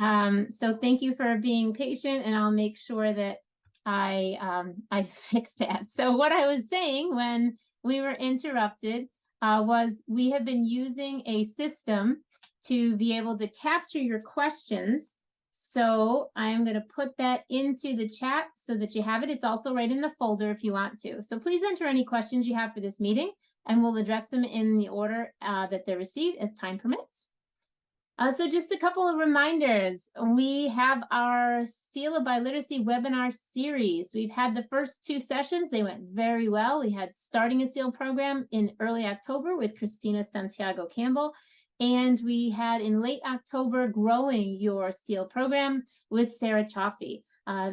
So thank you for being patient, and I'll make sure that I fixed that. So what I was saying when we were interrupted was we have been using a system to be able to capture your questions. So I'm going to put that into the chat so that you have it. It's also right in the folder if you want to. So please enter any questions you have for this meeting, and we'll address them in the order that they're received as time permits. So just a couple of reminders. We have our Seal of Biliteracy webinar series. We've had the first 2 sessions. They went very well. We had Starting a SEAL program in early October with Christina Santiago Campbell. And we had in late October, Growing Your SEAL program with Sarah Chaffee.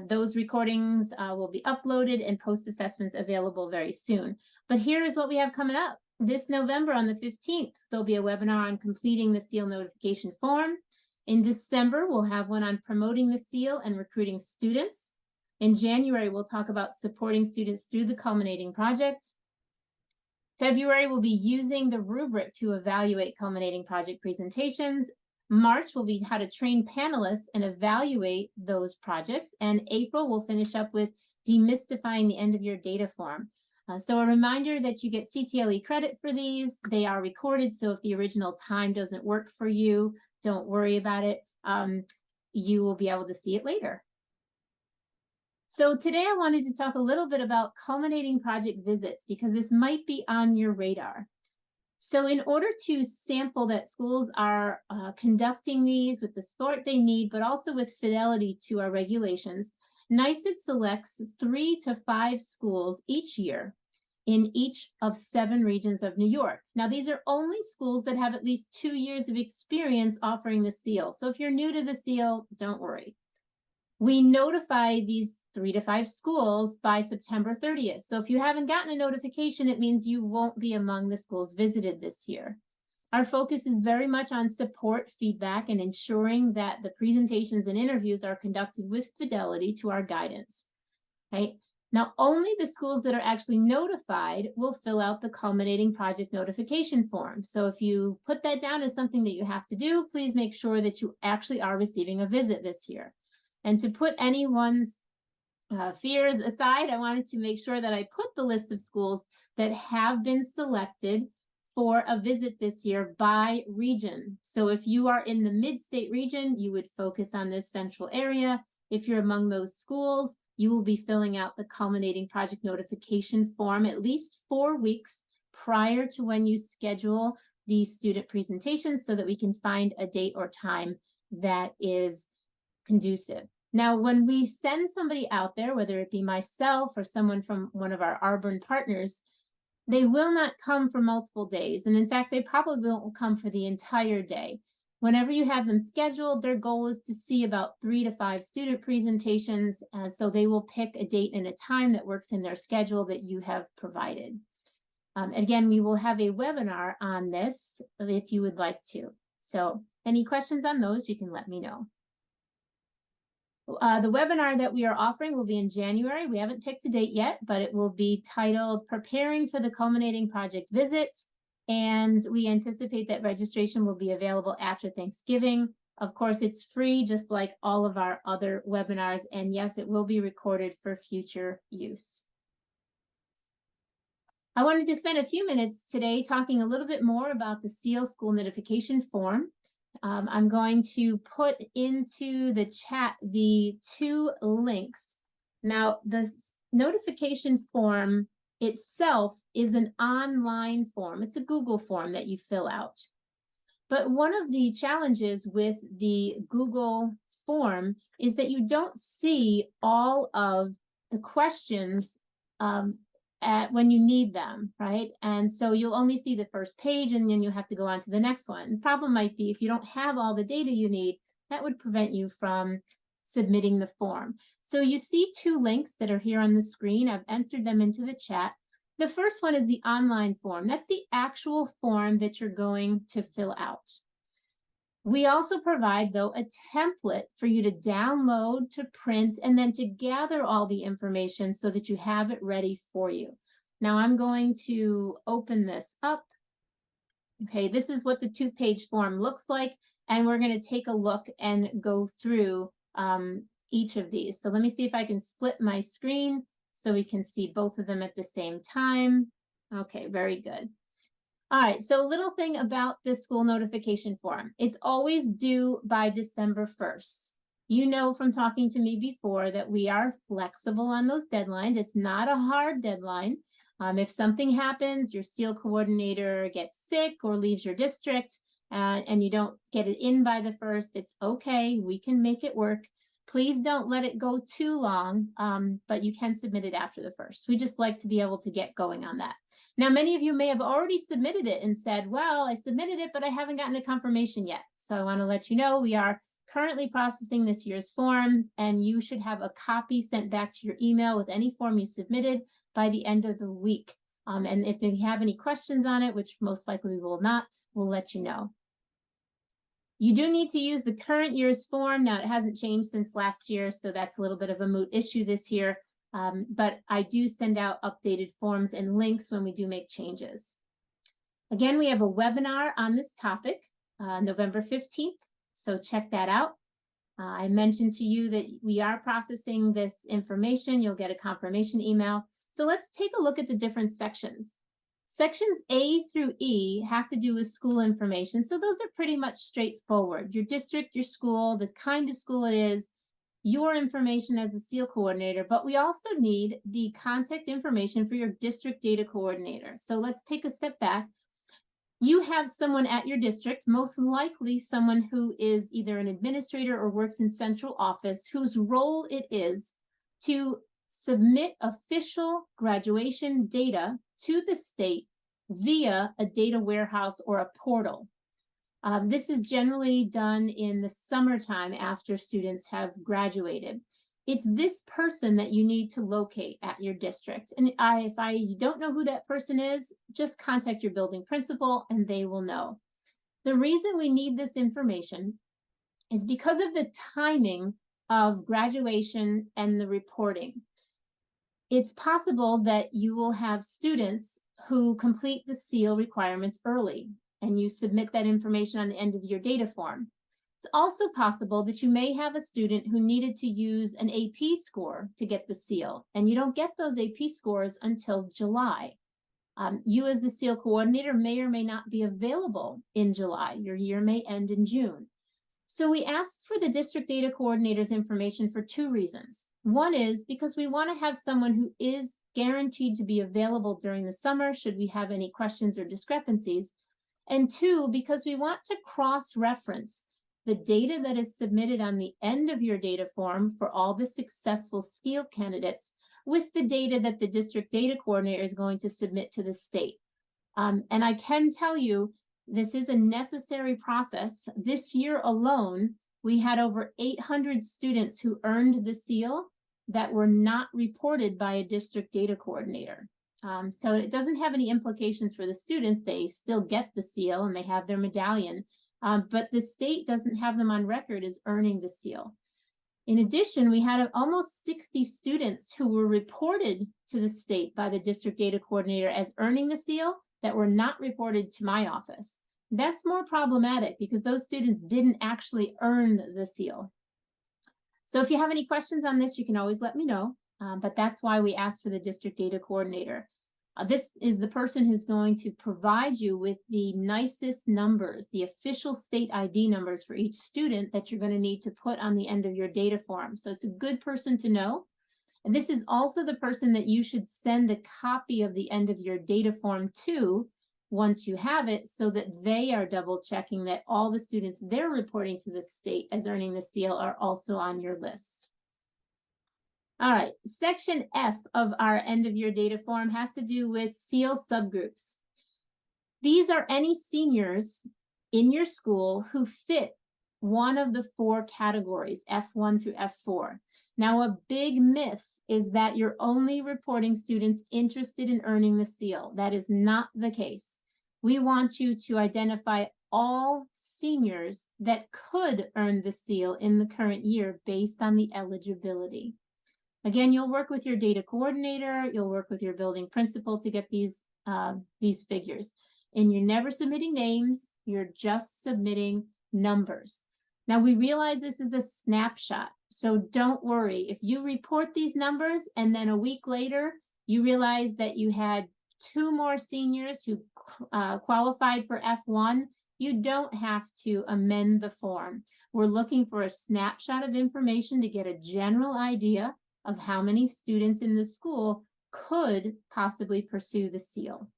Those recordings will be uploaded and post-assessments available very soon. But here is what we have coming up. This November on the 15th, there'll be a webinar on completing the SEAL notification form. In December, we'll have one on promoting the SEAL and recruiting students. In January, we'll talk about supporting students through the culminating project. February, we'll be using the rubric to evaluate culminating project presentations. March will be how to train panelists and evaluate those projects. And April, we'll finish up with demystifying the end of year data form. So a reminder that you get CTLE credit for these. They are recorded, so if the original time doesn't work for you, don't worry about it. You will be able to see it later. So today I wanted to talk a little bit about culminating project visits because this might be on your radar. So in order to sample that schools are conducting these with the support they need, but also with fidelity to our regulations, NYSSB selects 3 to 5 schools each year in each of 7 regions of New York. Now, these are only schools that have at least 2 years of experience offering the SEAL. So if you're new to the SEAL, don't worry. We notify these 3 to 5 schools by September 30th. So if you haven't gotten a notification, it means you won't be among the schools visited this year. Our focus is very much on support, feedback, and ensuring that the presentations and interviews are conducted with fidelity to our guidance. Right? Now, only the schools that are actually notified will fill out the culminating project notification form. So if you put that down as something that you have to do, please make sure that you actually are receiving a visit this year. And to put anyone's fears aside, I wanted to make sure that I put the list of schools that have been selected for a visit this year by region. So if you are in the mid-state region, you would focus on this central area. If you're among those schools, you will be filling out the culminating project notification form at least 4 weeks prior to when you schedule the student presentations so that we can find a date or time that is conducive. Now, when we send somebody out there, whether it be myself or someone from one of our Arbonne partners, they will not come for multiple days. And in fact, they probably won't come for the entire day. Whenever you have them scheduled, their goal is to see about 3 to 5 student presentations. So they will pick a date and a time that works in their schedule that you have provided. Again, we will have a webinar on this if you would like to. So any questions on those, you can let me know. The webinar that we are offering will be in January. We haven't picked a date yet, but it will be titled Preparing for the Culminating Project Visit. And we anticipate that registration will be available after Thanksgiving. Of course, it's free, just like all of our other webinars. And yes, it will be recorded for future use. I wanted to spend a few minutes today talking a little bit more about the SEAL School Notification Form. I'm going to put into the chat the 2 links. Now, the notification form itself is an online form. It's a Google form that you fill out. But one of the challenges with the Google form is that you don't see all of the questions when you need them, right? And so you'll only see the first page and then you have to go on to the next one. The problem might be if you don't have all the data you need, that would prevent you from submitting the form. So you see 2 links that are here on the screen. I've entered them into the chat. The first one is the online form. That's the actual form that you're going to fill out. We also provide, though, a template for you to download, to print, and then to gather all the information so that you have it ready for you. Now I'm going to open this up. Okay, this is what the 2-page form looks like. and we're going to take a look and go through each of these. So let me see if I can split my screen so we can see both of them at the same time. Okay, very good. All right, so a little thing about this school notification form. It's always due by December 1st. You know from talking to me before that we are flexible on those deadlines. It's not a hard deadline. If something happens, your SEAL coordinator gets sick or leaves your district and you don't get it in by the 1st, it's okay. We can make it work. Please don't let it go too long, but you can submit it after the 1st. We just like to be able to get going on that. Now, many of you may have already submitted it and said, well, I submitted it, but I haven't gotten a confirmation yet. So I want to let you know we are currently processing this year's forms, and you should have a copy sent back to your email with any form you submitted by the end of the week. And if you have any questions on it, which most likely we will not, we'll let you know. You do need to use the current year's form. Now, it hasn't changed since last year, so that's a little bit of a moot issue this year. But I do send out updated forms and links when we do make changes. Again, we have a webinar on this topic, November 15th, so check that out. I mentioned to you that we are processing this information. You'll get a confirmation email. So let's take a look at the different sections. Sections A through E have to do with school information. So those are pretty much straightforward. Your district, your school, the kind of school it is, your information as a SEAL coordinator, but we also need the contact information for your district data coordinator. So let's take a step back. You have someone at your district, most likely someone who is either an administrator or works in central office, whose role it is to submit official graduation data to the state via a data warehouse or a portal. This is generally done in the summertime after students have graduated. It's this person that you need to locate at your district. And if you don't know who that person is, just contact your building principal and they will know. The reason we need this information is because of the timing of graduation and the reporting. It's possible that you will have students who complete the SEAL requirements early, and you submit that information on the end of your data form. It's also possible that you may have a student who needed to use an AP score to get the SEAL, and you don't get those AP scores until July. You as the SEAL coordinator may or may not be available in July. Your year may end in June. So we asked for the district data coordinator's information for 2 reasons. One is because we want to have someone who is guaranteed to be available during the summer should we have any questions or discrepancies. And 2, because we want to cross-reference the data that is submitted on the end of your data form for all the successful SEAL candidates with the data that the district data coordinator is going to submit to the state. And I can tell you, this is a necessary process. This year alone, we had over 800 students who earned the SEAL that were not reported by a district data coordinator. So it doesn't have any implications for the students. They still get the SEAL and they have their medallion, but the state doesn't have them on record as earning the SEAL. In addition, we had almost 60 students who were reported to the state by the district data coordinator as earning the SEAL that were not reported to my office. That's more problematic because those students didn't actually earn the SEAL. So if you have any questions on this, you can always let me know, but that's why we asked for the district data coordinator. This is the person who's going to provide you with the NYSSB numbers, the official state ID numbers for each student that you're going to need to put on the end of your data form. So it's a good person to know. And this is also the person that you should send a copy of the end of your data form to once you have it, so that they are double checking that all the students they're reporting to the state as earning the SEAL are also on your list. All right, section F of our end of year data form has to do with SEAL subgroups. These are any seniors in your school who fit one of the 4 categories, F1 through F4. Now, a big myth is that you're only reporting students interested in earning the SEAL. That is not the case. We want you to identify all seniors that could earn the SEAL in the current year based on the eligibility. Again, you'll work with your data coordinator, you'll work with your building principal to get these figures. And you're never submitting names, you're just submitting numbers. Now we realize this is a snapshot, so don't worry. If you report these numbers and then a week later you realize that you had 2 more seniors who qualified for F1, you don't have to amend the form. We're looking for a snapshot of information to get a general idea of how many students in the school could possibly pursue the seal.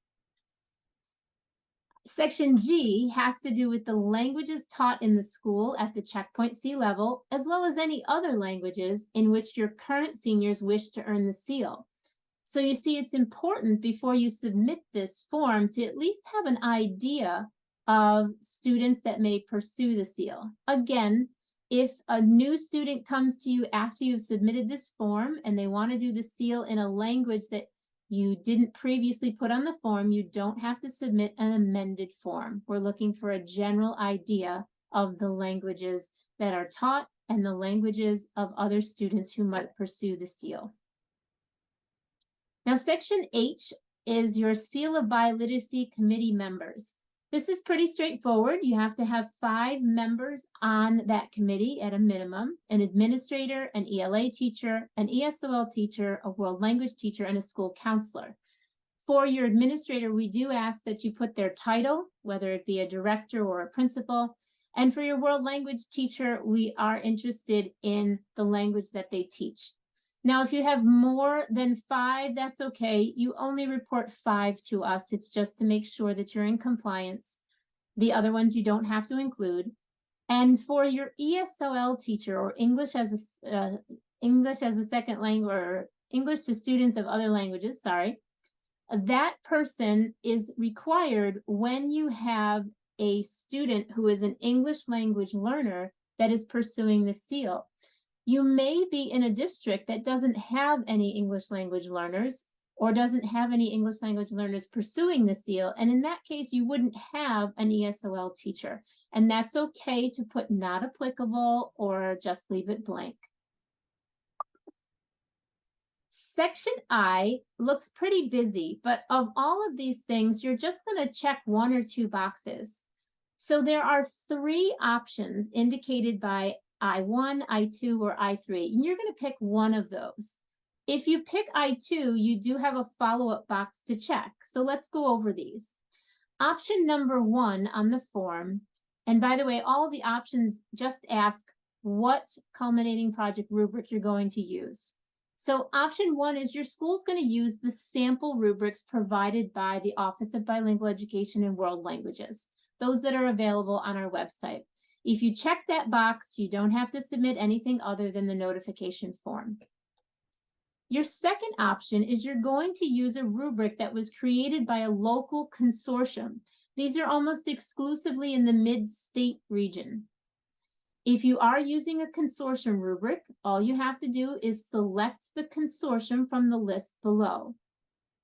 Section G has to do with the languages taught in the school at the Checkpoint C level, as well as any other languages in which your current seniors wish to earn the seal. So you see, it's important before you submit this form to at least have an idea of students that may pursue the seal. Again, if a new student comes to you after you've submitted this form and they want to do the seal in a language that you didn't previously put on the form, you don't have to submit an amended form. We're looking for a general idea of the languages that are taught and the languages of other students who might pursue the seal. Now, Section H is your Seal of Biliteracy Committee members. This is pretty straightforward. You have to have 5 members on that committee at a minimum: an administrator, an ELA teacher, an ESOL teacher, a world language teacher, and a school counselor. For your administrator, we do ask that you put their title, whether it be a director or a principal. And for your world language teacher, we are interested in the language that they teach. Now, if you have more than 5, that's okay. You only report 5 to us. It's just to make sure that you're in compliance. The other ones you don't have to include. And for your ESOL teacher, or English as a second language, or English to students of other languages, that person is required when you have a student who is an English language learner that is pursuing the seal. You may be in a district that doesn't have any English language learners or doesn't have any English language learners pursuing the seal. And in that case, you wouldn't have an ESOL teacher. And that's okay to put not applicable or just leave it blank. Section I looks pretty busy, but of all of these things, you're just going to check 1 or 2 boxes. So there are 3 options indicated by I1, I2, or I3, and you're going to pick one of those. If you pick I2, you do have a follow-up box to check. So let's go over these. Option number 1 on the form, and by the way, all of the options just ask what culminating project rubric you're going to use. So option 1 is your school's going to use the sample rubrics provided by the Office of Bilingual Education and World Languages, those that are available on our website. If you check that box, you don't have to submit anything other than the notification form. Your second option is you're going to use a rubric that was created by a local consortium. These are almost exclusively in the mid-state region. If you are using a consortium rubric, all you have to do is select the consortium from the list below.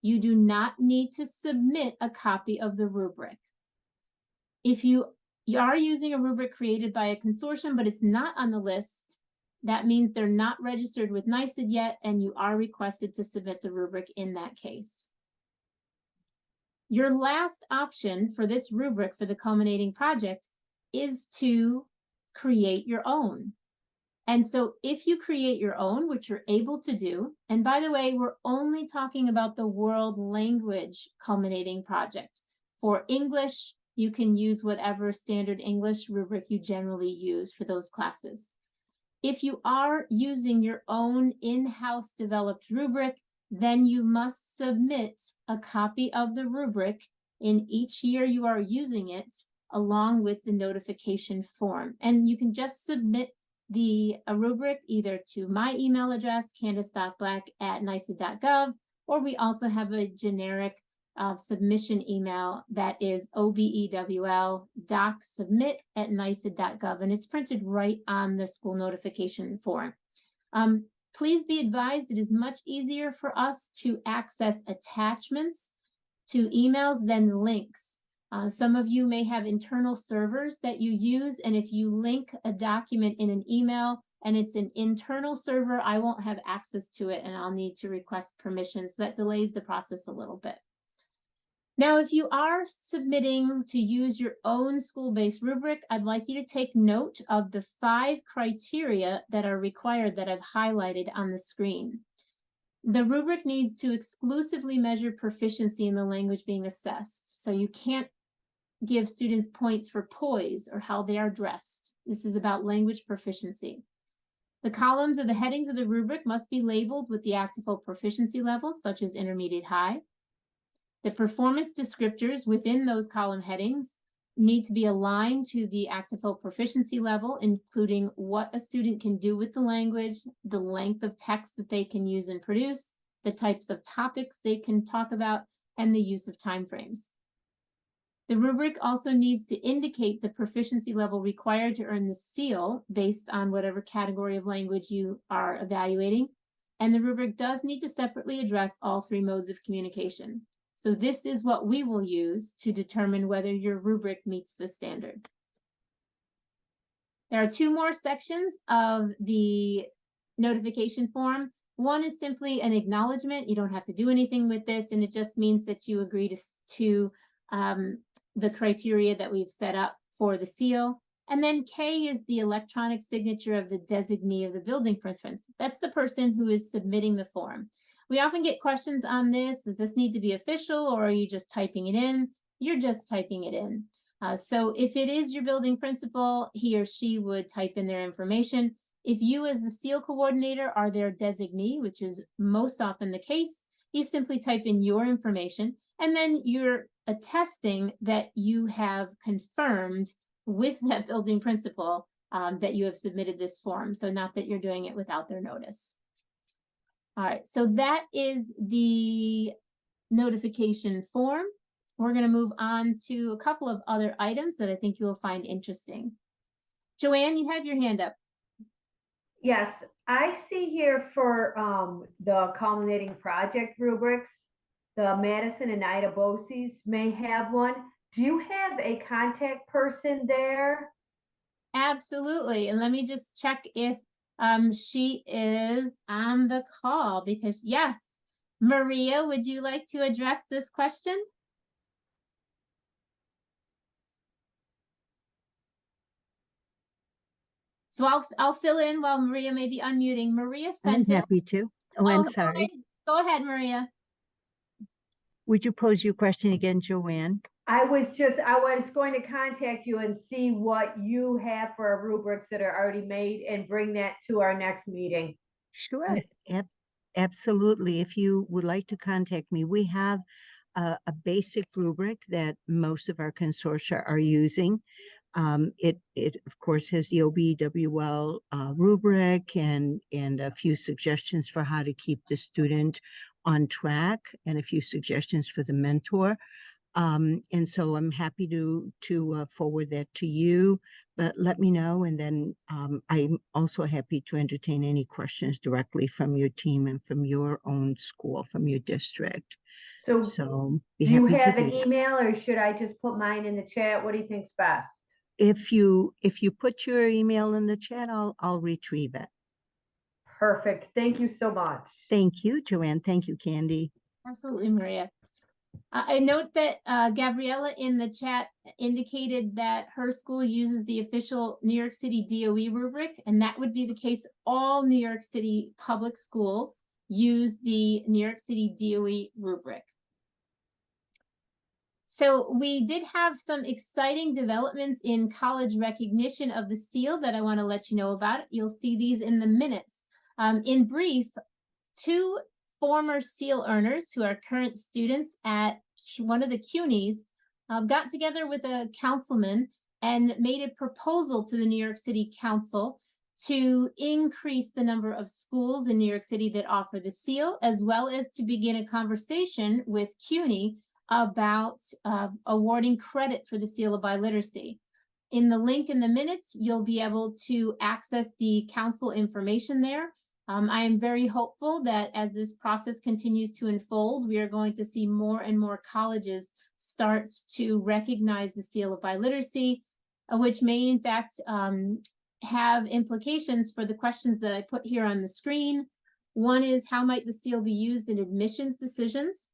You do not need to submit a copy of the rubric. If you are using a rubric created by a consortium, but it's not on the list, that means they're not registered with NYSSB yet, and you are requested to submit the rubric in that case. Your last option for this rubric for the culminating project is to create your own. And so if you create your own, which you're able to do, and by the way, we're only talking about the world language culminating project. For English, you can use whatever standard English rubric you generally use for those classes. If you are using your own in-house developed rubric, then you must submit a copy of the rubric in each year you are using it, along with the notification form. And you can just submit the rubric either to my email address, candice.black@nyssa.gov, or we also have a generic submission email that is obewl.docsubmit@nyssa.gov, and it's printed right on the school notification form. Please be advised, it is much easier for us to access attachments to emails than links. Some of you may have internal servers that you use, and if you link a document in an email and it's an internal server, I won't have access to it and I'll need to request permission, so that delays the process a little bit. Now, if you are submitting to use your own school-based rubric, I'd like you to take note of the 5 criteria that are required that I've highlighted on the screen. The rubric needs to exclusively measure proficiency in the language being assessed. So you can't give students points for poise or how they are dressed. This is about language proficiency. The columns of the headings of the rubric must be labeled with the active proficiency levels, such as intermediate high. The performance descriptors within those column headings need to be aligned to the active proficiency level, including what a student can do with the language, the length of text that they can use and produce, the types of topics they can talk about, and the use of timeframes. The rubric also needs to indicate the proficiency level required to earn the seal based on whatever category of language you are evaluating. And the rubric does need to separately address all 3 modes of communication. So this is what we will use to determine whether your rubric meets the standard. There are 2 more sections of the notification form. One is simply an acknowledgement. You don't have to do anything with this, and it just means that you agree to the criteria that we've set up for the seal. And then K is the electronic signature of the designee of the building principal. That's the person who is submitting the form. We often get questions on this. Does this need to be official, or are you just typing it in? You're just typing it in. So if it is your building principal, he or she would type in their information. If you as the seal coordinator are their designee, which is most often the case, you simply type in your information, and then you're attesting that you have confirmed with that building principal that you have submitted this form. So not that you're doing it without their notice. All right, so that is the notification form. We're going to move on to a couple of other items that I think you'll find interesting. Joanne, you have your hand up. Yes, I see here for the culminating project rubrics, the Madison and Ida Bose's may have one. Do you have a contact person there? Absolutely. And let me just check if she is on the call, because yes, Maria, would you like to address this question? So I'll fill in while Maria may be unmuting. Maria Fenton. I'm happy to. Oh, I'm sorry. Go ahead, Maria. Would you pose your question again, Joanne? I was going to contact you and see what you have for rubrics that are already made and bring that to our next meeting. Sure. Absolutely. If you would like to contact me, we have a basic rubric that most of our consortia are using. It of course has the OBWL rubric and a few suggestions for how to keep the student on track and a few suggestions for the mentor. And so I'm happy to forward that to you, but let me know. And then I'm also happy to entertain any questions directly from your team and from your own school, from your district. So do you have an email, or should I just put mine in the chat? What do you think's best? If you put your email in the chat, I'll retrieve it. Perfect. Thank you so much. Thank you, Joanne. Thank you, Candy. Absolutely, Maria. I note that Gabriella in the chat indicated that her school uses the official New York City DOE rubric, and that would be the case. All New York City public schools use the New York City DOE rubric. So we did have some exciting developments in college recognition of the seal that I want to let you know about. You'll see these in the minutes. In brief, 2 former seal earners who are current students at one of the CUNYs got together with a councilman and made a proposal to the New York City Council to increase the number of schools in New York City that offer the seal, as well as to begin a conversation with CUNY about awarding credit for the seal of biliteracy. In the link in the minutes, you'll be able to access the council information there. I am very hopeful that as this process continues to unfold, we are going to see more and more colleges start to recognize the seal of biliteracy, which may in fact have implications for the questions that I put here on the screen. One is, how might the seal be used in admissions decisions?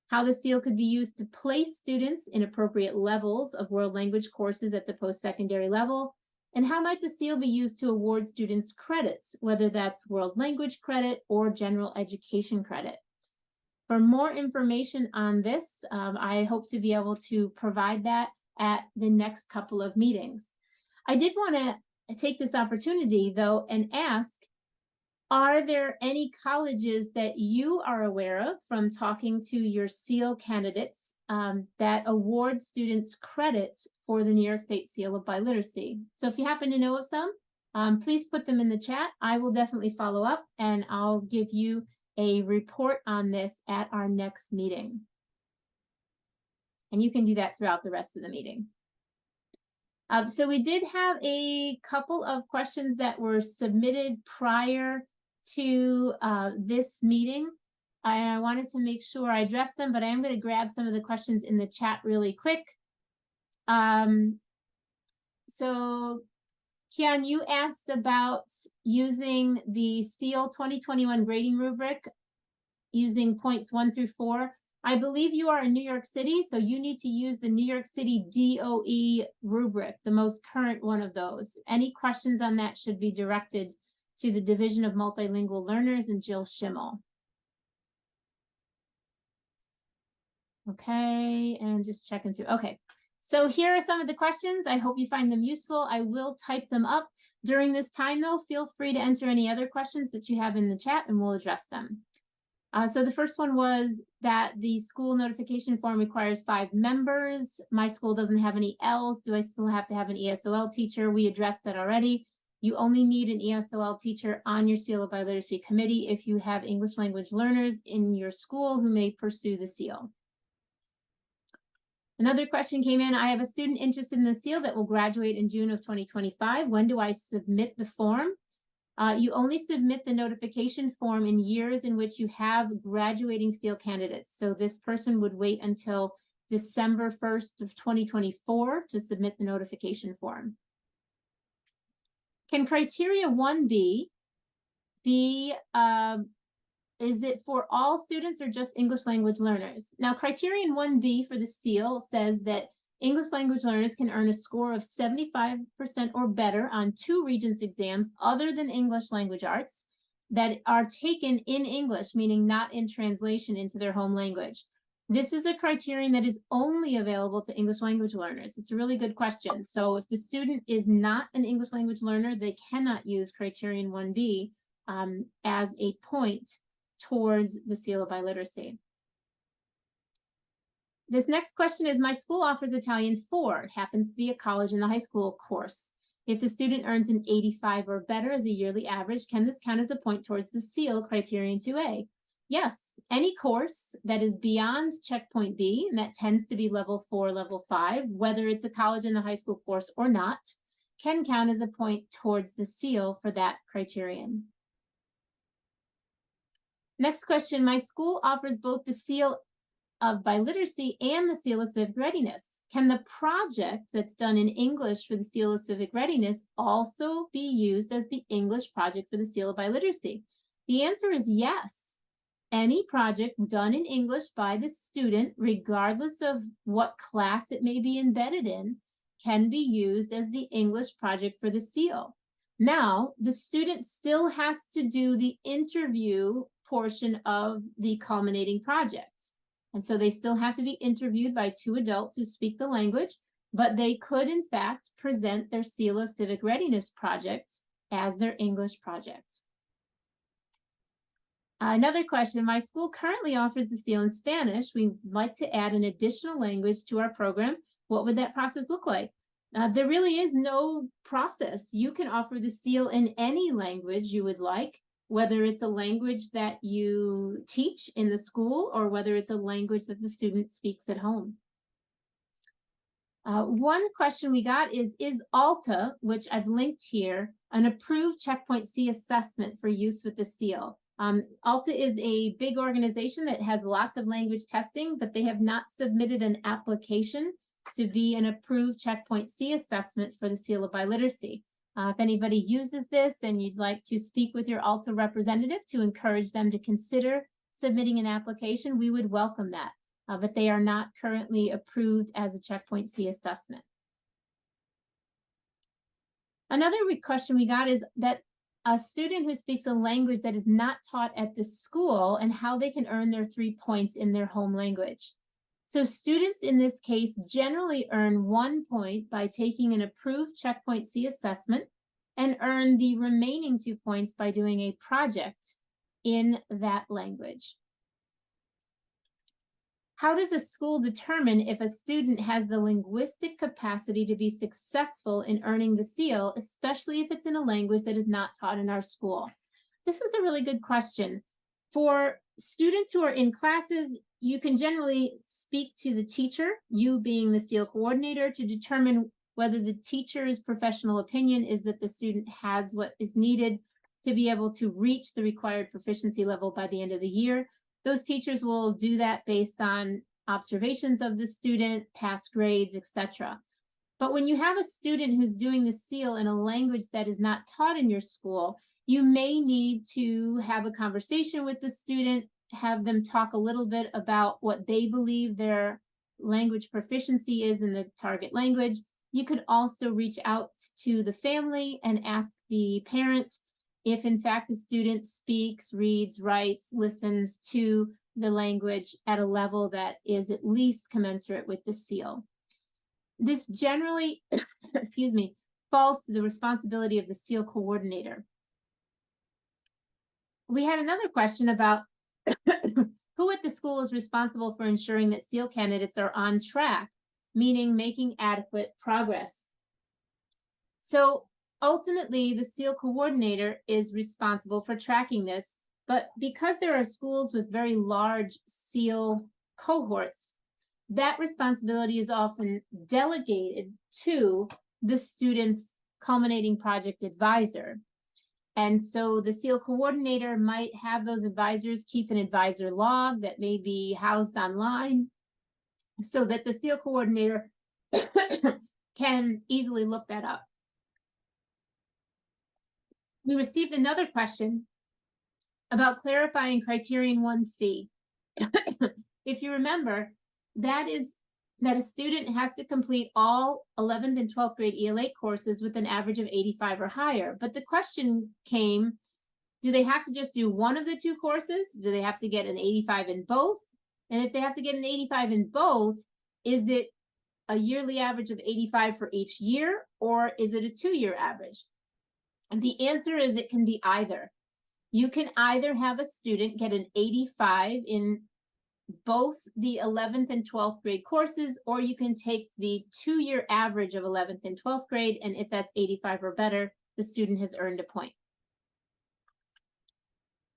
how the seal could be used to place students in appropriate levels of world language courses at the post-secondary level, and how might the seal be used to award students credits, whether that's world language credit or general education credit. For more information on this, I hope to be able to provide that at the next couple of meetings. I did want to take this opportunity, though, and ask, are there any colleges that you are aware of from talking to your SEAL candidates that award students credits for the New York State Seal of Biliteracy? So if you happen to know of some, please put them in the chat. I will definitely follow up, and I'll give you a report on this at our next meeting. And you can do that throughout the rest of the meeting. So we did have a couple of questions that were submitted prior to this meeting. I wanted to make sure I addressed them, but I am going to grab some of the questions in the chat really quick. So Kian, you asked about using the SEAL 2021 grading rubric using points 1 through 4. I believe you are in New York City, so you need to use the New York City DOE rubric, the most current one of those. Any questions on that should be directed to the Division of Multilingual Learners and Jill Schimmel. Okay, and just checking through. Okay, so here are some of the questions. I hope you find them useful. I will type them up. During this time, though, feel free to enter any other questions that you have in the chat, and we'll address them. So the first one was that the school notification form requires 5 members. My school doesn't have any L's. Do I still have to have an ESOL teacher? We addressed that already. You only need an ESOL teacher on your Seal of Biliteracy committee if you have English language learners in your school who may pursue the seal. Another question came in. I have a student interested in the seal that will graduate in June of 2025. When do I submit the form? You only submit the notification form in years in which you have graduating SEAL candidates. So this person would wait until December 1st of 2024 to submit the notification form. Can criteria 1B be, is it for all students or just English language learners? Now, criterion 1B for the SEAL says that English language learners can earn a score of 75% or better on 2 Regents exams other than English language arts that are taken in English, meaning not in translation into their home language. This is a criterion that is only available to English language learners. It's a really good question. So if the student is not an English language learner, they cannot use criterion 1B as a point towards the Seal of Biliteracy. This next question is, my school offers Italian 4. It happens to be a college in the high school course. If the student earns an 85 or better as a yearly average, can this count as a point towards the SEAL criterion 2A? Yes, any course that is beyond checkpoint B, and that tends to be level 4, level 5, whether it's a college in the high school course or not, can count as a point towards the SEAL for that criterion. Next question, my school offers both the Seal of Biliteracy and the Seal of Civic Readiness. Can the project that's done in English for the Seal of Civic Readiness also be used as the English project for the Seal of Biliteracy? The answer is yes. Any project done in English by the student, regardless of what class it may be embedded in, can be used as the English project for the seal. Now, the student still has to do the interview portion of the culminating project. And so they still have to be interviewed by 2 adults who speak the language, but they could, in fact, present their Seal of Civic Readiness project as their English project. Another question, my school currently offers the seal in Spanish. We'd like to add an additional language to our program. What would that process look like? There really is no process. You can offer the seal in any language you would like, whether it's a language that you teach in the school or whether it's a language that the student speaks at home. One question we got is ALTA, which I've linked here, an approved checkpoint C assessment for use with the seal? ALTA is a big organization that has lots of language testing, but they have not submitted an application to be an approved checkpoint C assessment for the Seal of Biliteracy. If anybody uses this and you'd like to speak with your ALTA representative to encourage them to consider submitting an application, we would welcome that. but they are not currently approved as a Checkpoint C assessment. Another question we got is that a student who speaks a language that is not taught at the school and how they can earn their 3 points in their home language. So students in this case generally earn 1 point by taking an approved Checkpoint C assessment and earn the remaining 2 points by doing a project in that language. How does a school determine if a student has the linguistic capacity to be successful in earning the seal, especially if it's in a language that is not taught in our school? This is a really good question. For students who are in classes, you can generally speak to the teacher, you being the seal coordinator, to determine whether the teacher's professional opinion is that the student has what is needed to be able to reach the required proficiency level by the end of the year. Those teachers will do that based on observations of the student, past grades, etc. But when you have a student who's doing the seal in a language that is not taught in your school, you may need to have a conversation with the student, have them talk a little bit about what they believe their language proficiency is in the target language. You could also reach out to the family and ask the parents if in fact the student speaks, reads, writes, listens to the language at a level that is at least commensurate with the seal. This generally, excuse me, falls to the responsibility of the seal coordinator. We had another question about who at the school is responsible for ensuring that seal candidates are on track, meaning making adequate progress. So ultimately, the seal coordinator is responsible for tracking this, but because there are schools with very large seal cohorts, that responsibility is often delegated to the student's culminating project advisor. And so the seal coordinator might have those advisors keep an advisor log that may be housed online so that the seal coordinator can easily look that up. We received another question about clarifying criterion 1C. If you remember, that is that a student has to complete all 11th and 12th grade EL8 courses with an average of 85 or higher. But the question came, do they have to just do one of the 2 courses? Do they have to get an 85 in both? And if they have to get an 85 in both, is it a yearly average of 85 for each year, or is it a 2-year average? And the answer is it can be either. You can either have a student get an 85 in both the 11th and 12th grade courses, or you can take the 2-year average of 11th and 12th grade, and if that's 85 or better, the student has earned a point.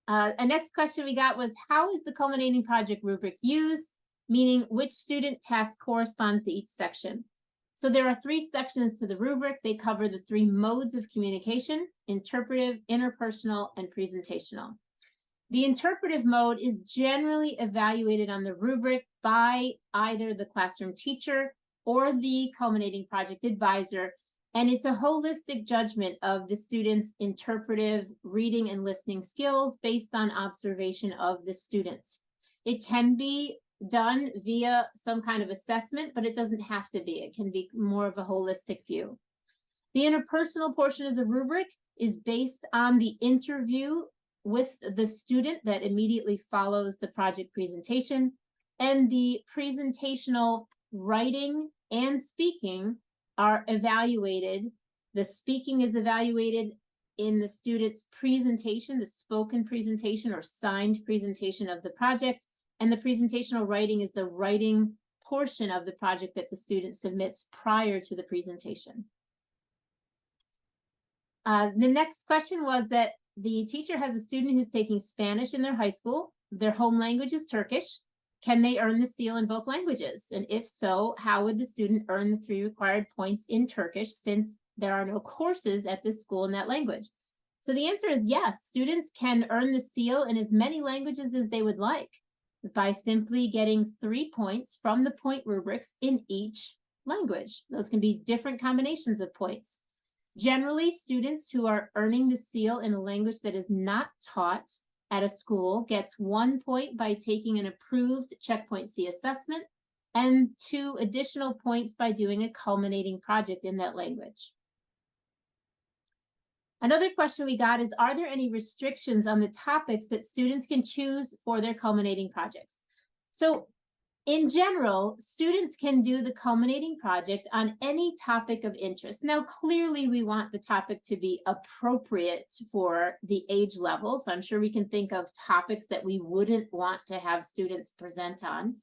A next question we got was, how is the culminating project rubric used? Meaning, which student task corresponds to each section? So there are 3 sections to the rubric. They cover the 3 modes of communication: interpretive, interpersonal, and presentational. The interpretive mode is generally evaluated on the rubric by either the classroom teacher or the culminating project advisor, and it's a holistic judgment of the student's interpretive reading and listening skills based on observation of the students. It can be done via some kind of assessment, but it doesn't have to be. It can be more of a holistic view. The interpersonal portion of the rubric is based on the interview with the student that immediately follows the project presentation, and the presentational writing and speaking are evaluated. The speaking is evaluated in the student's presentation, the spoken presentation or signed presentation of the project, and the presentational writing is the writing portion of the project that the student submits prior to the presentation. The next question was that the teacher has a student who's taking Spanish in their high school. Their home language is Turkish. Can they earn the seal in both languages? And if so, how would the student earn the 3 required points in Turkish, since there are no courses at this school in that language? So the answer is yes. Students can earn the seal in as many languages as they would like by simply getting 3 points from the point rubrics in each language. Those can be different combinations of points. Generally, students who are earning the seal in a language that is not taught at a school gets 1 point by taking an approved Checkpoint C assessment and 2 additional points by doing a culminating project in that language. Another question we got is, are there any restrictions on the topics that students can choose for their culminating projects? So in general, students can do the culminating project on any topic of interest. Now, clearly we want the topic to be appropriate for the age level. So I'm sure we can think of topics that we wouldn't want to have students present on.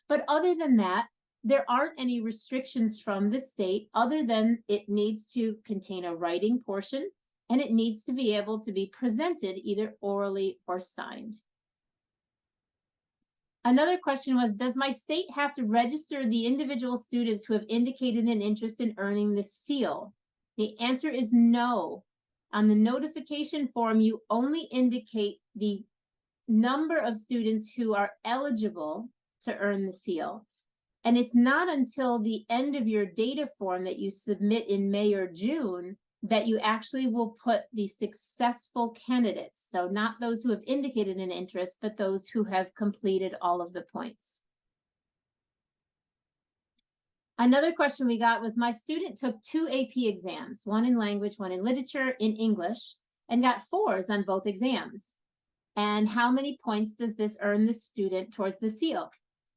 But other than that, there aren't any restrictions from the state other than it needs to contain a writing portion and it needs to be able to be presented either orally or signed. Another question was, does my state have to register the individual students who have indicated an interest in earning the seal? The answer is no. On the notification form, you only indicate the number of students who are eligible to earn the seal. And it's not until the end of your data form that you submit in May or June that you actually will put the successful candidates. So not those who have indicated an interest, but those who have completed all of the points. Another question we got was, my student took 2 AP exams, one in language, one in literature, in English, and got 4s on both exams. And how many points does this earn the student towards the seal?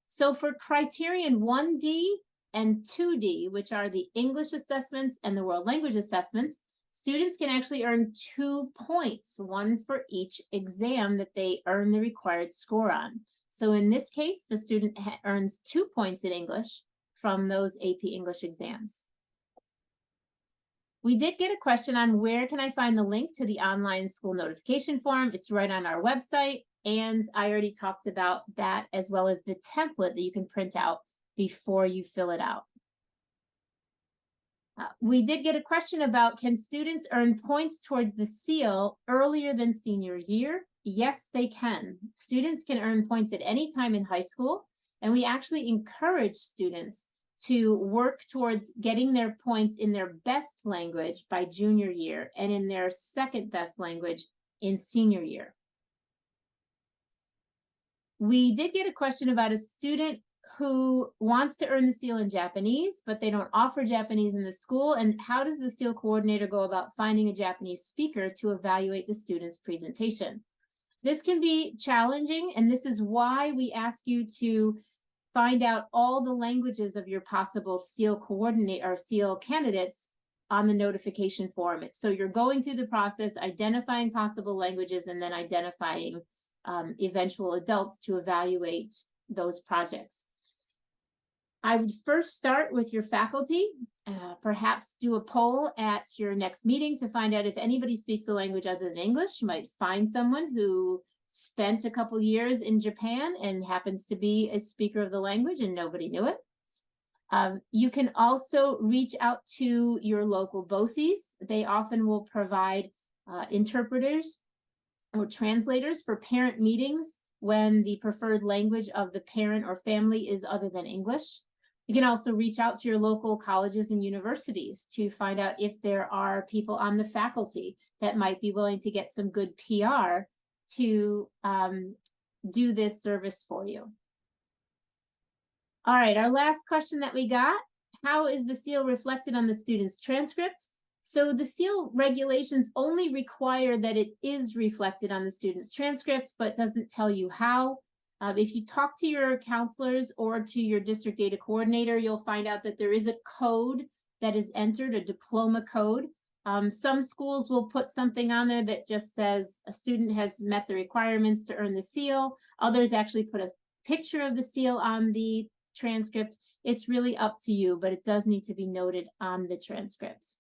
So for criterion 1D and 2D, which are the English assessments and the world language assessments, students can actually earn 2 points, one for each exam that they earn the required score on. So in this case, the student earns 2 points in English from those AP English exams. We did get a question on where can I find the link to the online school notification form. It's right on our website. And I already talked about that, as well as the template that you can print out before you fill it out. We did get a question about, can students earn points towards the seal earlier than senior year? Yes, they can. Students can earn points at any time in high school, and we actually encourage students to work towards getting their points in their best language by junior year and in their second best language in senior year. We did get a question about a student who wants to earn the seal in Japanese, but they don't offer Japanese in the school. And how does the seal coordinator go about finding a Japanese speaker to evaluate the student's presentation? This can be challenging, and this is why we ask you to find out all the languages of your possible seal coordinate or seal candidates on the notification form. So you're going through the process, identifying possible languages, and then identifying eventual adults to evaluate those projects. I would first start with your faculty, perhaps do a poll at your next meeting to find out if anybody speaks a language other than English. You might find someone who spent a couple years in Japan and happens to be a speaker of the language and nobody knew it. You can also reach out to your local BOCES. They often will provide interpreters or translators for parent meetings when the preferred language of the parent or family is other than English. You can also reach out to your local colleges and universities to find out if there are people on the faculty that might be willing to get some good PR to do this service for you. All right, our last question that we got, how is the seal reflected on the student's transcript? So the seal regulations only require that it is reflected on the student's transcript, but doesn't tell you how. If you talk to your counselors or to your district data coordinator, you'll find out that there is a code that is entered, a diploma code. Some schools will put something on there that just says a student has met the requirements to earn the seal. Others actually put a picture of the seal on the transcript. It's really up to you, but it does need to be noted on the transcripts.